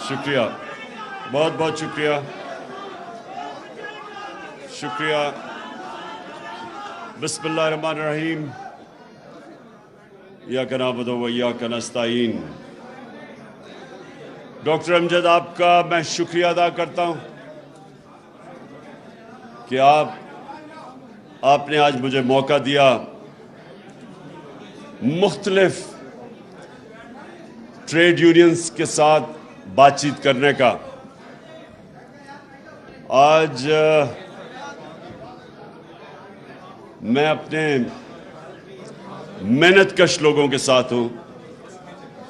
شکریہ، بہت بہت شکریہ، شکریہ۔ بسم اللہ الرحمن الرحیم، ایاک نعبد و ایاک نستعین۔ ڈاکٹر امجد، آپ کا میں شکریہ ادا کرتا ہوں کہ آپ نے آج مجھے موقع دیا مختلف ٹریڈ یونینز کے ساتھ بات چیت کرنے کا۔ آج میں اپنے محنت کش لوگوں کے ساتھ ہوں،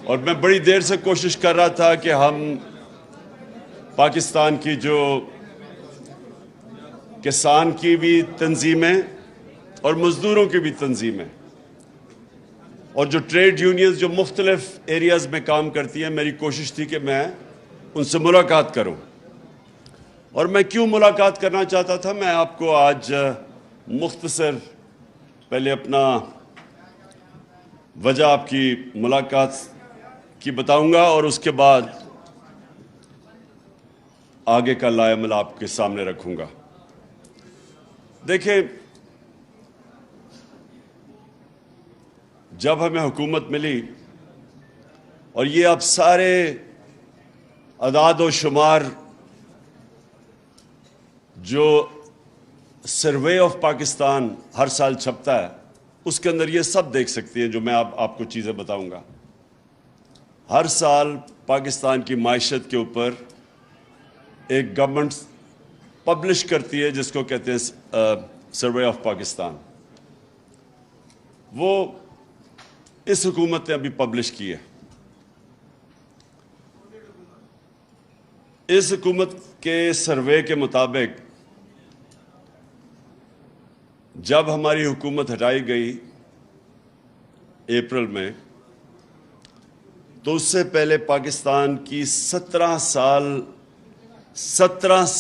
اور میں بڑی دیر سے کوشش کر رہا تھا کہ ہم پاکستان کی جو کسان کی بھی تنظیمیں اور مزدوروں کی بھی تنظیمیں اور جو ٹریڈ یونینز جو مختلف ایریاز میں کام کرتی ہیں، میری کوشش تھی کہ میں ان سے ملاقات کروں۔ اور میں کیوں ملاقات کرنا چاہتا تھا، میں آپ کو آج مختصر پہلے اپنا وجہ آپ کی ملاقات کی بتاؤں گا، اور اس کے بعد آگے کا لائحہ عمل آپ کے سامنے رکھوں گا۔ دیکھیں، جب ہمیں حکومت ملی، اور یہ اب سارے اعداد و شمار جو سروے آف پاکستان ہر سال چھپتا ہے، اس کے اندر یہ سب دیکھ سکتی ہیں جو میں آپ کو چیزیں بتاؤں گا۔ ہر سال پاکستان کی معیشت کے اوپر ایک گورنمنٹ پبلش کرتی ہے جس کو کہتے ہیں سروے آف پاکستان۔ وہ اس حکومت نے ابھی پبلش کی ہے۔ اس حکومت کے سروے کے مطابق جب ہماری حکومت ہٹائی گئی اپریل میں، تو اس سے پہلے پاکستان کی 17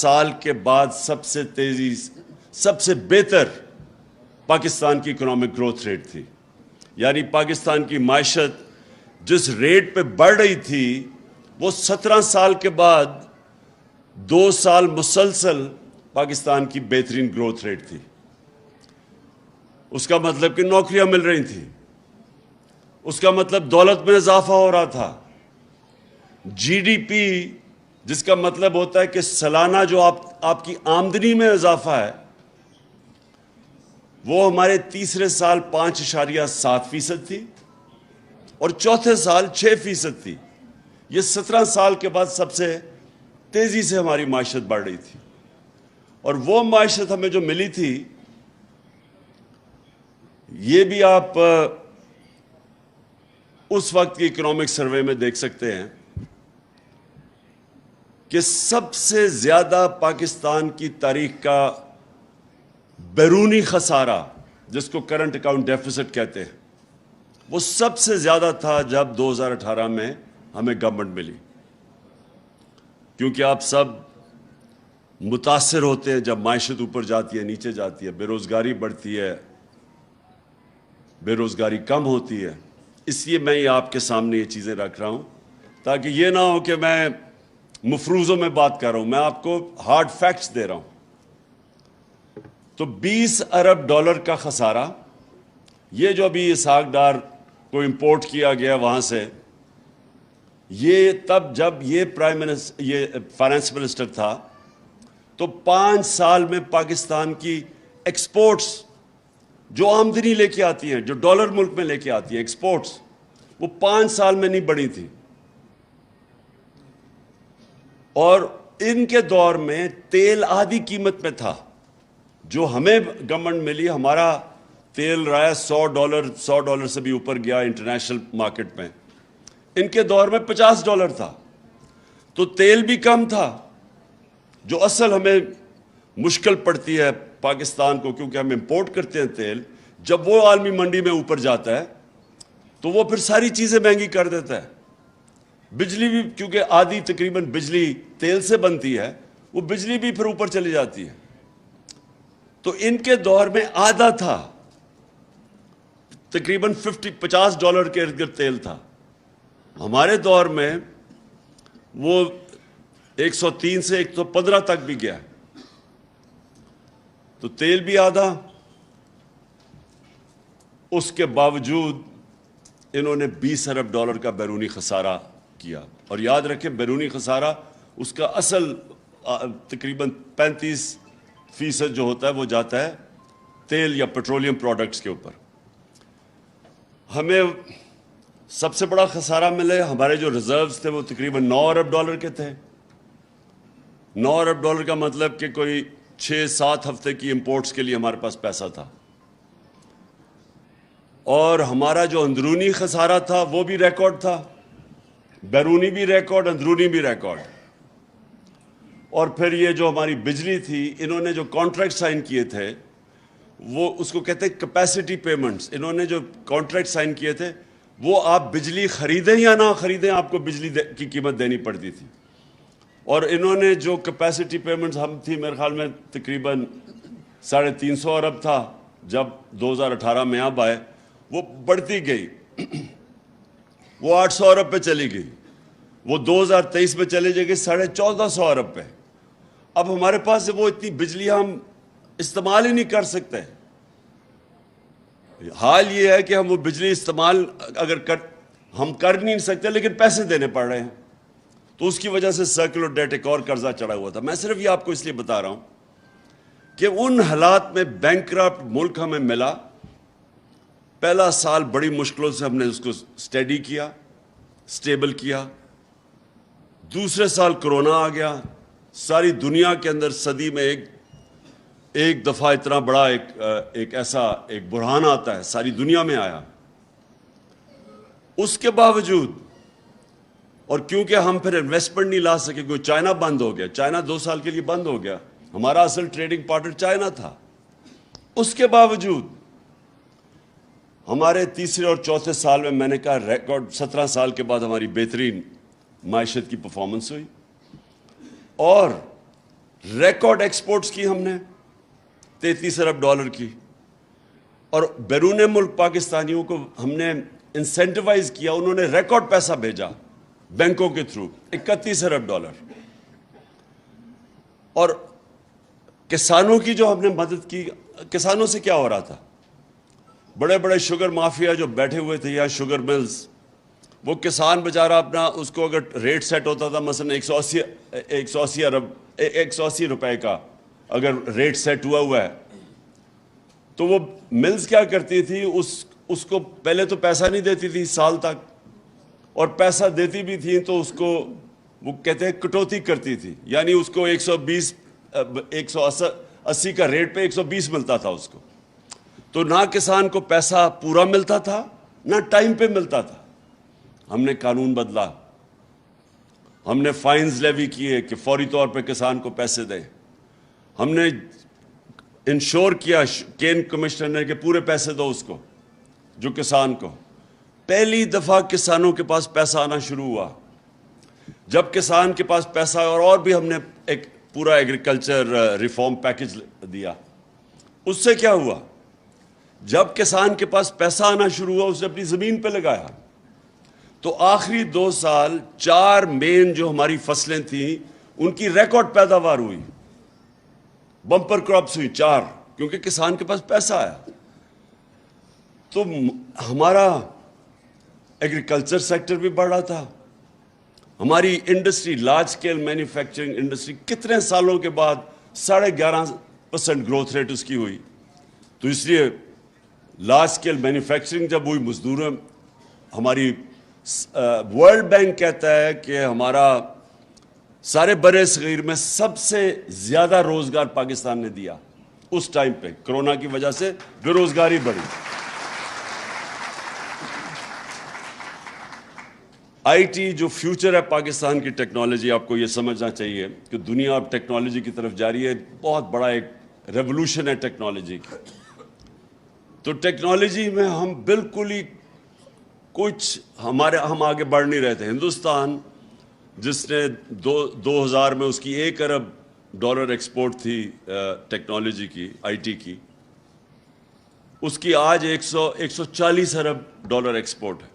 سال کے بعد سب سے بہتر پاکستان کی اکنامک گروتھ ریٹ تھی۔ یعنی پاکستان کی معیشت جس ریٹ پہ بڑھ رہی تھی، وہ 17 سال کے بعد 2 سال مسلسل پاکستان کی بہترین گروتھ ریٹ تھی۔ اس کا مطلب کہ نوکریاں مل رہی تھیں، اس کا مطلب دولت میں اضافہ ہو رہا تھا۔ جی ڈی پی، جس کا مطلب ہوتا ہے کہ سالانہ جو آپ کی آمدنی میں اضافہ ہے، وہ ہمارے تیسرے سال 5.7% تھی، اور چوتھے سال 6% تھی۔ یہ 17 سال کے بعد سب سے تیزی سے ہماری معیشت بڑھ رہی تھی۔ اور وہ معیشت ہمیں جو ملی تھی، یہ بھی آپ اس وقت کی اکنامک سروے میں دیکھ سکتے ہیں کہ سب سے زیادہ پاکستان کی تاریخ کا بیرونی خسارہ، جس کو کرنٹ اکاؤنٹ ڈیفیسٹ کہتے ہیں، وہ سب سے زیادہ تھا جب 2018 میں ہمیں گورنمنٹ ملی۔ کیونکہ آپ سب متاثر ہوتے ہیں جب معیشت اوپر جاتی ہے، نیچے جاتی ہے، بے روزگاری بڑھتی ہے، بے روزگاری کم ہوتی ہے۔ اس لیے میں آپ کے سامنے یہ چیزیں رکھ رہا ہوں، تاکہ یہ نہ ہو کہ میں مفروضوں میں بات کر رہا ہوں، میں آپ کو ہارڈ فیکٹس دے رہا ہوں۔ تو 20 ارب ڈالر کا خسارہ، یہ جو ابھی اسحاق ڈار کو امپورٹ کیا گیا وہاں سے، یہ تب جب یہ فائنانس منسٹر تھا، تو 5 سال میں پاکستان کی ایکسپورٹس جو آمدنی لے کے آتی ہیں، جو ڈالر ملک میں لے کے آتی ہیں ایکسپورٹس، وہ 5 سال میں نہیں بڑھی تھی۔ اور ان کے دور میں تیل آدھی قیمت میں تھا۔ جو ہمیں گورنمنٹ ملی، ہمارا تیل رہا $100 سے بھی اوپر گیا انٹرنیشنل مارکیٹ میں۔ ان کے دور میں $50 تھا، تو تیل بھی کم تھا۔ جو اصل ہمیں مشکل پڑتی ہے پاکستان کو، کیونکہ ہم امپورٹ کرتے ہیں تیل، جب وہ عالمی منڈی میں اوپر جاتا ہے تو وہ پھر ساری چیزیں مہنگی کر دیتا ہے۔ بجلی بھی، کیونکہ آدھی تقریباً بجلی تیل سے بنتی ہے، وہ بجلی بھی پھر اوپر چلی جاتی ہے۔ تو ان کے دور میں آدھا تھا، تقریباً $50 کے ارد گرد تیل تھا۔ ہمارے دور میں وہ 103 سے 115 تک بھی گیا. تو تیل بھی آدھا. اس کے باوجود انہوں نے $20 ارب کا بیرونی خسارہ کیا. اور یاد رکھیں بیرونی خسارہ اس کا اصل تقریباً 35% جو ہوتا ہے وہ جاتا ہے تیل یا پیٹرولیم پروڈکٹس کے اوپر. ہمیں سب سے بڑا خسارہ ملے, ہمارے جو ریزروز تھے وہ تقریباً $9 ارب کے تھے. $9 ارب کا مطلب کہ کوئی 6-7 ہفتے کی امپورٹس کے لیے ہمارے پاس پیسہ تھا. اور ہمارا جو اندرونی خسارہ تھا وہ بھی ریکارڈ تھا, بیرونی بھی ریکارڈ, اندرونی بھی ریکارڈ. اور پھر یہ جو ہماری بجلی تھی, انہوں نے جو کانٹریکٹ سائن کیے تھے وہ اس کو کہتے ہیں کیپیسٹی پیمنٹس. انہوں نے جو کانٹریکٹ سائن کیے تھے وہ آپ بجلی خریدیں یا نہ خریدیں آپ کو بجلی کی قیمت دینی پڑتی تھی. اور انہوں نے جو کیپیسٹی پیمنٹس ہم تھی میرے خیال میں تقریباً 350 ارب تھا جب 2018 میں اب آئے, وہ بڑھتی گئی, وہ 800 ارب پہ چلی گئی, وہ 2023 میں چلے جائے گی 1450 ارب پہ. اب ہمارے پاس وہ اتنی بجلی ہم استعمال ہی نہیں کر سکتے. حال یہ ہے کہ ہم وہ بجلی استعمال ہم کر نہیں سکتے لیکن پیسے دینے پڑ رہے ہیں. تو اس کی وجہ سے سرکلر ڈیٹ ایک اور قرضہ چڑھا ہوا تھا. میں صرف یہ آپ کو اس لیے بتا رہا ہوں کہ ان حالات میں بینکرپٹ ملک ہمیں ملا. پہلا سال بڑی مشکلوں سے ہم نے اس کو اسٹیڈی کیا, اسٹیبل کیا. دوسرے سال کرونا آ گیا. ساری دنیا کے اندر صدی میں ایک دفعہ اتنا بڑا ایک ایسا ایک بحران آتا ہے, ساری دنیا میں آیا. اس کے باوجود اور کیونکہ ہم پھر انویسٹمنٹ نہیں لا سکے, کوئی چائنا بند ہو گیا, چائنا 2 سال کے لیے بند ہو گیا, ہمارا اصل ٹریڈنگ پارٹنر چائنا تھا. اس کے باوجود ہمارے تیسرے اور چوتھے سال میں نے کہا ریکارڈ 17 سال کے بعد ہماری بہترین معیشت کی پرفارمنس ہوئی اور ریکارڈ ایکسپورٹس کی ہم نے $33 ارب کی. اور بیرون ملک پاکستانیوں کو ہم نے انسینٹیوائز کیا, انہوں نے ریکارڈ پیسہ بھیجا بینکوں کے تھرو $31 ارب. اور کسانوں کی جو ہم نے مدد کی, کسانوں سے کیا ہو رہا تھا, بڑے بڑے شوگر مافیا جو بیٹھے ہوئے تھے یا شوگر ملز, وہ کسان بیچارہ اپنا اس کو اگر ریٹ سیٹ ہوتا تھا مثلا 180 روپے کا اگر ریٹ سیٹ ہوا ہے, تو وہ ملز کیا کرتی تھی, اس کو پہلے تو پیسہ نہیں دیتی تھی سال تک, اور پیسہ دیتی بھی تھی تو اس کو وہ کہتے ہیں کٹوتی کرتی تھی, یعنی اس کو 180 کا ریٹ پہ 120 ملتا تھا اس کو. تو نہ کسان کو پیسہ پورا ملتا تھا نہ ٹائم پہ ملتا تھا. ہم نے قانون بدلا, ہم نے فائنز لیوی کیے کہ فوری طور پہ کسان کو پیسے دیں. ہم نے انشور کیا کین کمشنر نے کہ پورے پیسے دو اس کو جو کسان کو. پہلی دفعہ کسانوں کے پاس پیسہ آنا شروع ہوا. جب کسان کے پاس پیسہ اور بھی ہم نے ایک پورا ایگریکلچر ریفارم پیکج دیا. اس سے کیا ہوا, جب کسان کے پاس پیسہ آنا شروع ہوا اسے اپنی زمین پہ لگایا. تو آخری 2 سال 4 مین جو ہماری فصلیں تھیں ان کی ریکارڈ پیداوار ہوئی, بمپر کراپس ہوئی 4, کیونکہ کسان کے پاس پیسہ آیا. تو ہمارا ایگریکلچر سیکٹر بھی بڑھ رہا تھا. ہماری industry large scale manufacturing industry کتنے سالوں کے بعد 11.5% گروتھ ریٹ اس کی ہوئی. تو اس لیے لارج اسکیل مینوفیکچرنگ جب ہوئی, مزدوروں ہماری ورلڈ بینک کہتا ہے کہ ہمارا سارے برے صغیر میں سب سے زیادہ روزگار پاکستان نے دیا اس ٹائم پہ. کرونا کی وجہ سے بے روزگاری بڑھی. آئی ٹی جو فیوچر ہے پاکستان کی ٹیکنالوجی, آپ کو یہ سمجھنا چاہیے کہ دنیا اب ٹیکنالوجی کی طرف جا رہی ہے. بہت بڑا ایک ریولوشن ہے ٹیکنالوجی کی. تو ٹیکنالوجی میں ہم بالکل ہی ہم آگے بڑھ نہیں رہے تھے. ہندوستان جس نے 2000 میں اس کی $1 ارب ایکسپورٹ تھی ٹیکنالوجی کی, آئی ٹی کی, اس کی آج 140 ارب ڈالر ایکسپورٹ ہے.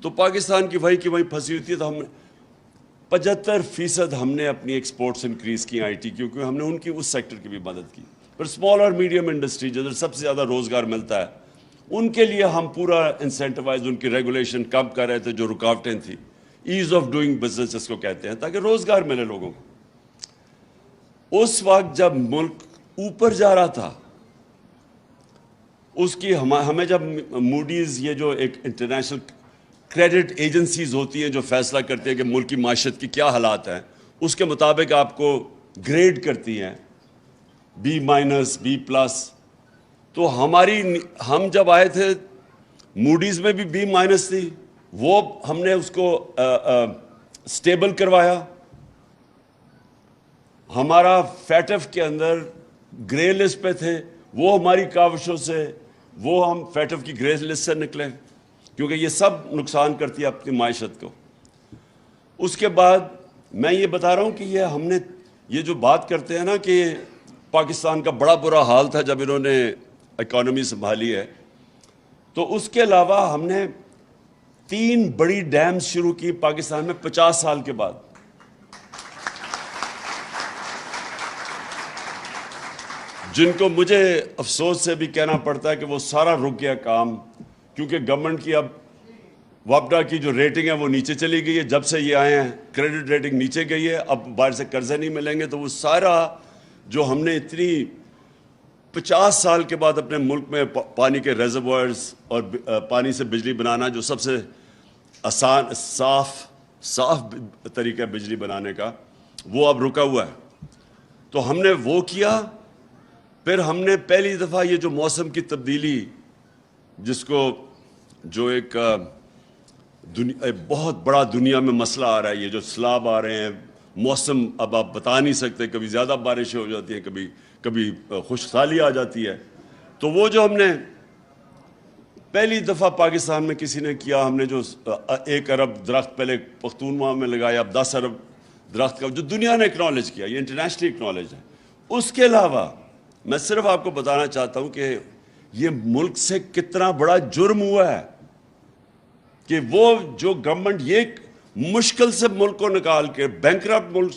تو پاکستان کی وہی پھنسی ہوئی تھی. تو ہم 75% ہم نے اپنی ایکسپورٹس انکریز کی آئی ٹی کیونکہ ہم نے ان کی اس سیکٹر کی بھی مدد کی. پر اسمال اور میڈیم انڈسٹری جدھر سب سے زیادہ روزگار ملتا ہے ان کے لیے ہم پورا انسینٹیوائز ان کی ریگولیشن کم کر رہے تھے, جو رکاوٹیں تھیں, ایز آف ڈوئنگ بزنس اس کو کہتے ہیں, تاکہ روزگار ملے لوگوں کو. اس وقت جب ملک اوپر جا رہا تھا, اس کی ہمیں جب موڈیز, یہ جو ایک انٹرنیشنل کریڈٹ ایجنسیز ہوتی ہیں جو فیصلہ کرتی ہیں کہ ملک کی معیشت کی کیا حالات ہیں, اس کے مطابق آپ کو گریڈ کرتی ہیں B-, B+. تو ہم جب آئے تھے موڈیز میں بھی B- تھی, وہ ہم نے اس کو سٹیبل کروایا. ہمارا فیٹف کے اندر گرے لسٹ پہ تھے, وہ ہماری کاوشوں سے وہ ہم فیٹف کی گرے لسٹ سے نکلے, کیونکہ یہ سب نقصان کرتی ہے اپنی معیشت کو. اس کے بعد میں یہ بتا رہا ہوں کہ یہ ہم نے یہ جو بات کرتے ہیں نا کہ پاکستان کا بڑا برا حال تھا جب انہوں نے اکانومی سنبھالی ہے, تو اس کے علاوہ ہم نے 3 بڑی ڈیمز شروع کی پاکستان میں 50 سال کے بعد. جن کو مجھے افسوس سے بھی کہنا پڑتا ہے کہ وہ سارا رک گیا کام, کیونکہ گورنمنٹ کی اب وابڈا کی جو ریٹنگ ہے وہ نیچے چلی گئی ہے. جب سے یہ آئے ہیں کریڈٹ ریٹنگ نیچے گئی ہے, اب باہر سے قرضے نہیں ملیں گے. تو وہ سارا جو ہم نے اتنی 50 سال کے بعد اپنے ملک میں پانی کے ریزروائرز اور پانی سے بجلی بنانا, جو سب سے آسان صاف طریقہ بجلی بنانے کا, وہ اب رکا ہوا ہے. تو ہم نے وہ کیا. پھر ہم نے پہلی دفعہ یہ جو موسم کی تبدیلی, جس کو جو ایک بہت بڑا دنیا میں مسئلہ آ رہا ہے, یہ جو سیلاب آ رہے ہیں, موسم اب آپ بتا نہیں سکتے, کبھی زیادہ بارشیں ہو جاتی ہیں, کبھی خشک آ جاتی ہے. تو وہ جو ہم نے پہلی دفعہ پاکستان میں کسی نے کیا, ہم نے جو 1 ارب درخت پہلے پختونخوا میں لگایا, اب 10 ارب درخت کا, جو دنیا نے اکنالج کیا, یہ انٹرنیشنلی اکنالج ہے. اس کے علاوہ میں صرف آپ کو بتانا چاہتا ہوں کہ یہ ملک سے کتنا بڑا جرم ہوا ہے کہ وہ جو گورنمنٹ یہ مشکل سے ملک کو نکال کے, بینکرپٹ ملک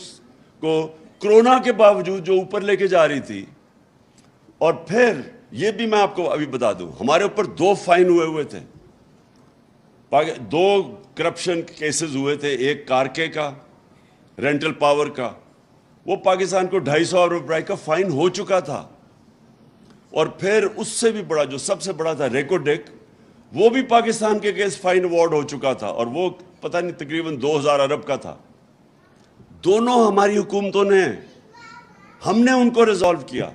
کو کرونا کے باوجود جو اوپر لے کے جا رہی تھی. اور پھر یہ بھی میں آپ کو ابھی بتا دوں, ہمارے اوپر 2 فائن ہوئے تھے, 2 کرپشن کیسز ہوئے تھے. ایک کارکے کا رینٹل پاور کا, وہ پاکستان کو 250 ارب روپے کا فائن ہو چکا تھا. اور پھر اس سے بھی بڑا, جو سب سے بڑا تھا, ریکوڈیک, وہ بھی پاکستان کے کیس فائن ایوارڈ ہو چکا تھا, اور وہ پتہ نہیں تقریباً 2000 ارب کا تھا. دونوں ہماری حکومتوں نے, ہم نے ان کو ریزالو کیا.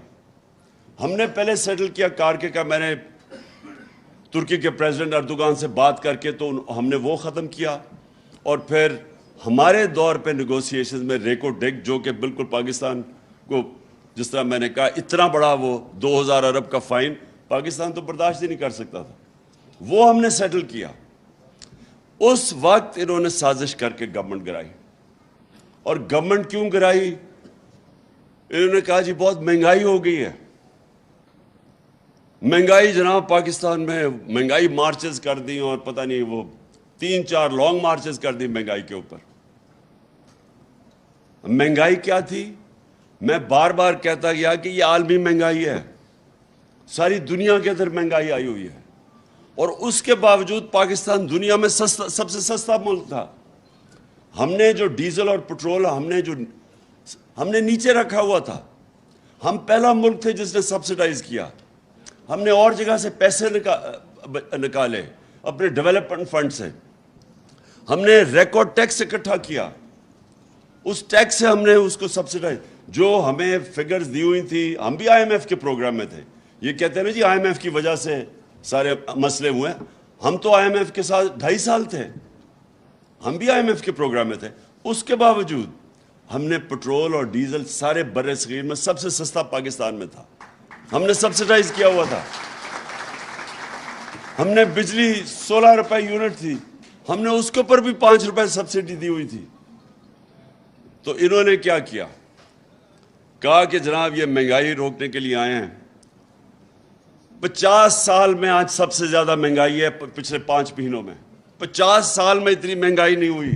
ہم نے پہلے سیٹل کیا کارکے کا, میں نے ترکی کے پریزیڈنٹ اردوغان سے بات کر کے تو ہم نے وہ ختم کیا. اور پھر ہمارے دور پہ نیگوسیشن میں ریکوڈیک, جو کہ بالکل پاکستان کو, جس طرح میں نے کہا, اتنا بڑا وہ 2000 ارب کا فائن پاکستان تو برداشت ہی نہیں کر سکتا تھا, وہ ہم نے سیٹل کیا. اس وقت انہوں نے سازش کر کے گورنمنٹ گرائی. اور گورنمنٹ کیوں گرائی؟ انہوں نے کہا جی بہت مہنگائی ہو گئی ہے. مہنگائی جناب پاکستان میں, مہنگائی مارچز کر دی, اور پتہ نہیں وہ 3-4 لانگ مارچز کر دی مہنگائی کے اوپر. مہنگائی کیا تھی؟ میں بار بار کہتا گیا کہ یہ عالمی مہنگائی ہے, ساری دنیا کے اندر مہنگائی آئی ہوئی ہے. اور اس کے باوجود پاکستان دنیا میں سب سے سستا ملک تھا. ہم نے جو ڈیزل اور پٹرول ہم نے نیچے رکھا ہوا تھا. ہم پہلا ملک تھے جس نے سبسڈائز کیا. ہم نے اور جگہ سے پیسے نکالے اپنے ڈیولپمنٹ فنڈ سے. ہم نے ریکارڈ ٹیکس اکٹھا کیا, اس ٹیکس سے ہم نے اس کو سبسڈائز, جو ہمیں فگرز دی ہوئی تھی. ہم بھی آئی ایم ایف کے پروگرام میں تھے. یہ کہتے ہیں نا جی آئی ایم ایف کی وجہ سے سارے مسئلے ہوئے, ہم تو آئی ایم ایف کے ساتھ 2.5 سال تھے, ہم بھی آئی ایم ایف کے پروگرام میں تھے. اس کے باوجود ہم نے پٹرول اور ڈیزل سارے بر صغیر میں سب سے سستا پاکستان میں تھا, ہم نے سبسڈائز کیا ہوا تھا. ہم نے بجلی 16 روپے یونٹ تھی, ہم نے اس کے اوپر بھی 5 روپے سبسڈی دی ہوئی تھی. تو انہوں نے کیا کیا؟ کہا کہ جناب یہ مہنگائی روکنے کے لیے آئے ہیں. 50 سال میں آج سب سے زیادہ مہنگائی ہے پچھلے 5 مہینوں میں. 50 سال میں اتنی مہنگائی نہیں ہوئی.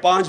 5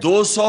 200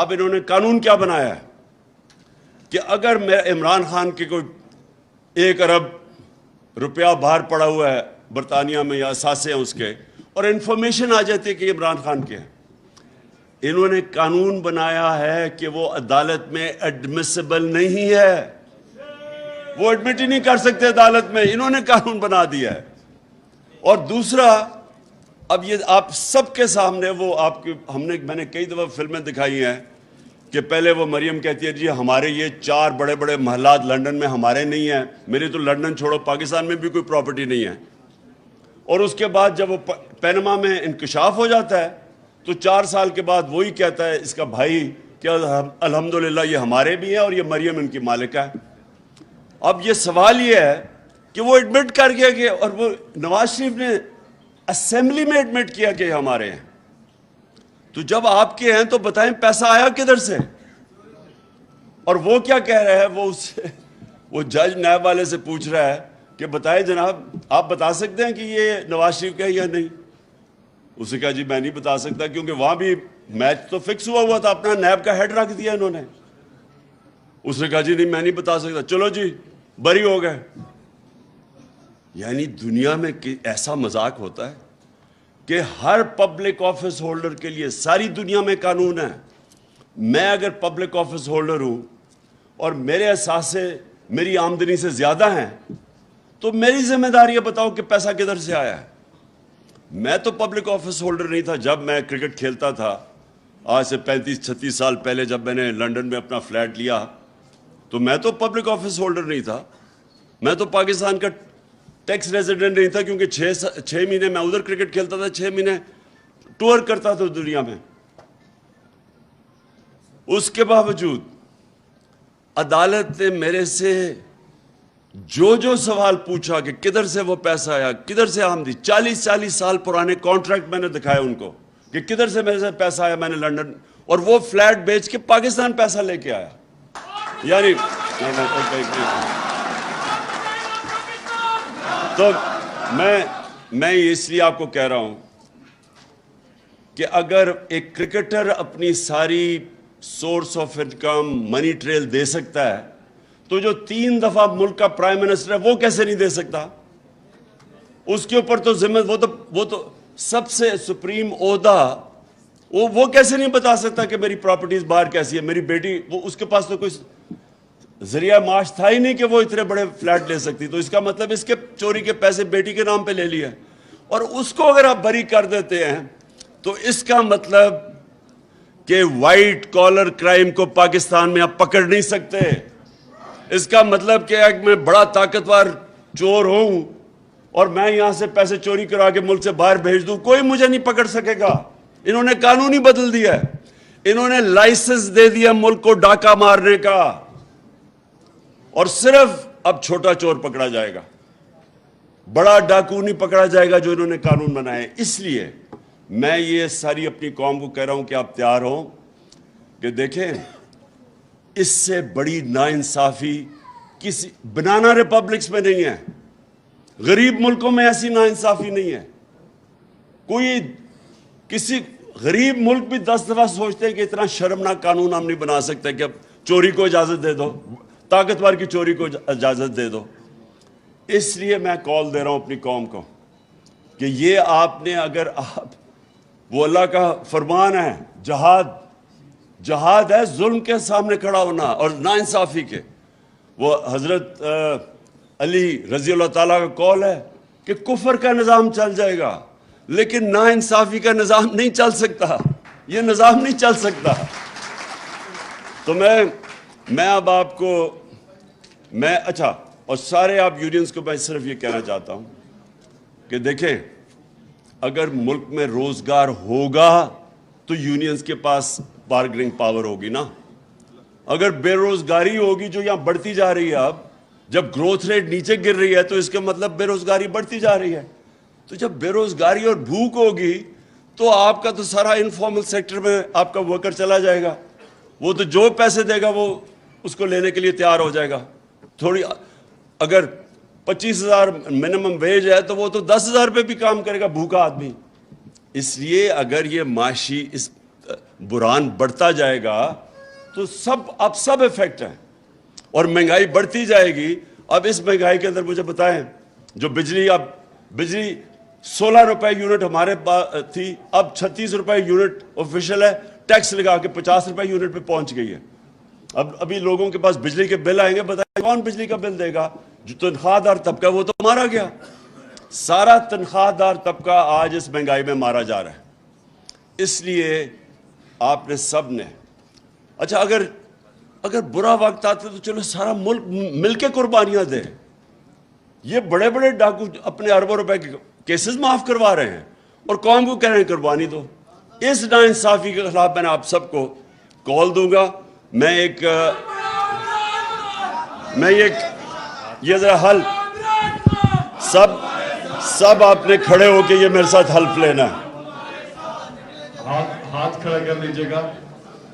اب انہوں نے قانون کیا بنایا ہے کہ اگر میں عمران خان کے کوئی 1 ارب روپیہ باہر پڑا ہوا ہے برطانیہ میں یا اثاثے ہیں اس کے, اور انفارمیشن آ جاتی ہے کہ عمران خان کے ہیں, انہوں نے قانون بنایا ہے کہ وہ عدالت میں ایڈمیسیبل نہیں ہے, وہ ایڈمٹ ہی نہیں کر سکتے عدالت میں, انہوں نے قانون بنا دیا ہے. اور دوسرا, اب یہ آپ سب کے سامنے وہ آپ کی میں نے کئی دفعہ فلمیں دکھائی ہیں کہ پہلے وہ مریم کہتی ہے جی ہمارے یہ 4 بڑے بڑے محلات لنڈن میں ہمارے نہیں ہیں, میری تو لنڈن چھوڑو پاکستان میں بھی کوئی پراپرٹی نہیں ہے. اور اس کے بعد جب وہ پینما میں انکشاف ہو جاتا ہے تو 4 سال کے بعد وہی کہتا ہے اس کا بھائی کہ الحمدللہ یہ ہمارے بھی ہیں اور یہ مریم ان کی مالکہ ہے. اب یہ سوال یہ ہے کہ وہ ایڈمٹ کر گیا کہ, اور وہ نواز شریف نے اسمبلی میں ایڈمٹ کیا کہ ہمارے ہیں. تو جب آپ کے ہیں تو بتائیں پیسہ آیا کدھر سے؟ اور وہ کیا کہہ رہا ہے, وہ جج نیب والے سے پوچھ رہا ہے کہ بتائیں جناب آپ بتا سکتے ہیں کہ یہ نواز شریف کا ہے یا نہیں؟ اسے کہا جی میں نہیں بتا سکتا کیونکہ وہاں بھی میچ تو فکس ہوا تھا, اپنا نیب کا ہیڈ رکھ دیا انہوں نے. اس نے کہا جی نہیں میں نہیں بتا سکتا, چلو جی بری ہو گئے. یعنی دنیا میں ایسا مذاق ہوتا ہے کہ ہر پبلک آفس ہولڈر کے لیے ساری دنیا میں قانون ہے. میں اگر پبلک آفس ہولڈر ہوں اور میرے اثاثے میری آمدنی سے زیادہ ہیں تو میری ذمہ داری ہے بتاؤ کہ پیسہ کدھر سے آیا ہے. میں تو پبلک آفس ہولڈر نہیں تھا جب میں کرکٹ کھیلتا تھا, آج سے 35-36 سال پہلے جب میں نے لنڈن میں اپنا فلیٹ لیا تو میں تو پبلک آفس ہولڈر نہیں تھا, میں تو پاکستان کا ٹیکس ریزیڈنٹ نہیں تھا کیونکہ 6 مہینے میں ادھر کرکٹ کھیلتا تھا, 6 مہینے ٹور کرتا تھا دنیا میں. اس کے باوجود عدالت نے میرے سے جو سوال پوچھا کہ کدھر سے وہ پیسہ آیا, کدھر سے آمدنی, 40 سال پرانے کانٹریکٹ میں نے دکھائے ان کو کہ کدھر سے میرے سے پیسہ آیا, میں نے لنڈن, اور وہ فلیٹ بیچ کے پاکستان پیسہ لے کے آیا. یعنی تو میں اس لیے آپ کو کہہ رہا ہوں کہ اگر ایک کرکٹر اپنی ساری source of income money trail دے سکتا ہے تو جو 3 دفعہ ملک کا پرائم منسٹر ہے وہ کیسے نہیں دے سکتا؟ اس کے اوپر تو ذمہ, وہ تو سب سے سپریم عہدہ, وہ کیسے نہیں بتا سکتا کہ میری پراپرٹیز باہر کیسی ہے, میری بیٹی, وہ اس کے پاس تو کوئی ذریعہ معاش تھا ہی نہیں کہ وہ اتنے بڑے فلیٹ لے سکتی. تو اس کا مطلب اس کے چوری کے پیسے بیٹی کے نام پہ لے لیا, اور اس کو اگر آپ بری کر دیتے ہیں تو اس کا مطلب کہ وائٹ کالر کرائم کو پاکستان میں آپ پکڑ نہیں سکتے. اس کا مطلب کہ میں بڑا طاقتور چور ہوں اور میں یہاں سے پیسے چوری کرا کے ملک سے باہر بھیج دوں, کوئی مجھے نہیں پکڑ سکے گا. انہوں نے قانون ہی بدل دیا ہے, انہوں نے لائسنس دے دیا ملک کو ڈاکہ مارنے کا, اور صرف اب چھوٹا چور پکڑا جائے گا, بڑا ڈاکو نہیں پکڑا جائے گا جو انہوں نے قانون بنائے. اس لیے میں یہ ساری اپنی قوم کو کہہ رہا ہوں کہ آپ تیار ہوں کہ دیکھیں اس سے بڑی ناانصافی کسی بنانا ریپبلکس میں نہیں ہے, غریب ملکوں میں ایسی ناانصافی نہیں ہے. کوئی کسی غریب ملک بھی 10 دفعہ سوچتے ہیں کہ اتنا شرمناک قانون ہم نہیں بنا سکتے کہ اب چوری کو اجازت دے دو, طاقتور کی چوری کو اجازت دے دو. اس لیے میں کال دے رہا ہوں اپنی قوم کو کہ یہ آپ نے, اگر آپ, وہ اللہ کا فرمان ہے, جہاد ہے ظلم کے سامنے کھڑا ہونا اور ناانصافی کے. وہ حضرت علی رضی اللہ تعالیٰ کا قول ہے کہ کفر کا نظام چل جائے گا لیکن ناانصافی کا نظام نہیں چل سکتا, یہ نظام نہیں چل سکتا. تو میں اب آپ کو اچھا, اور سارے آپ یونینز کو میں صرف یہ کہنا چاہتا ہوں کہ دیکھیں اگر ملک میں روزگار ہوگا تو یونینز کے پاس بارگننگ پاور ہوگی نا. اگر بے روزگاری ہوگی جو یہاں بڑھتی جا رہی ہے, اب جب گروتھ ریٹ نیچے گر رہی ہے تو اس کا مطلب بے روزگاری بڑھتی جا رہی ہے. تو جب بے روزگاری اور بھوک ہوگی تو آپ کا تو سارا انفارمل سیکٹر میں آپ کا ورکر چلا جائے گا, وہ تو جو پیسے دے گا وہ اس کو لینے کے لیے تیار ہو جائے گا. تھوڑی اگر 25,000 منیمم ویج ہے تو وہ تو 10,000 پہ بھی کام کرے گا بھوکا آدمی. اس لیے اگر یہ بحران بڑھتا جائے گا تو اب سب افیکٹ ہیں اور مہنگائی بڑھتی جائے گی. اب اس مہنگائی کے اندر مجھے بتائیں, جو بجلی 16 روپے یونٹ ہمارے پاس تھی, اب 36 روپے یونٹ آفیشیل ہے, ٹیکس لگا کے 50 روپے یونٹ پہ پہنچ گئی ہے. ابھی لوگوں کے پاس بجلی کے بل آئیں گے, بتائیں کون بجلی کا بل دے گا؟ جو تنخواہ دار طبقہ وہ تو مارا گیا. سارا تنخواہ دار طبقہ آج اس مہنگائی میں مارا جا رہا ہے. اس لیے آپ نے سب نے, اچھا اگر برا وقت آتا تو چلو سارا ملک مل کے قربانیاں دے. یہ بڑے بڑے ڈاکو اپنے اربوں روپے کے کیسز معاف کروا رہے ہیں اور قوم کو کہہ رہے ہیں قربانی دو. اس ناانصافی کے خلاف میں نے آپ سب کو کال دوں گا. یہ ذرا حلف سب آپ نے کھڑے ہو کے یہ میرے ساتھ حلف لینا ہے. ہاتھ کھڑا کر لیجئے گا.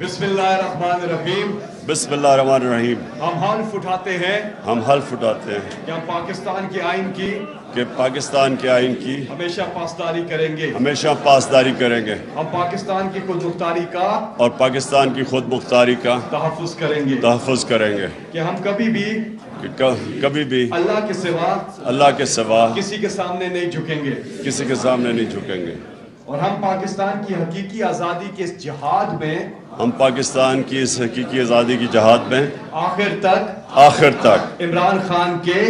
بسم اللہ الرحمن الرحیم. بسم اللہ الرحمن الرحیم. ہم حلف اٹھاتے ہیں کہ ہم پاکستان کے آئین کی ہمیشہ پاسداری کریں گے. ہم پاکستان کی خود مختاری کا اور پاکستان کی خود مختاری کا تحفظ کریں گے. کہ ہم کبھی بھی اللہ کے سوا کسی کے سامنے نہیں جھکیں گے. اور ہم پاکستان کی حقیقی آزادی کے اس جہاد میں آخر تک عمران خان کے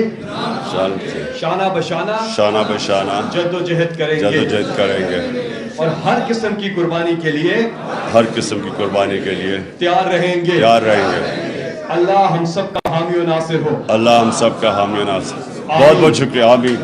شانہ بشانہ جد و جہد کریں گے اور ہر قسم کی قربانی کے لیے تیار رہیں گے. اللہ ہم سب کا حامی و ناصر ہو. بہت بہت شکریہ. آمین.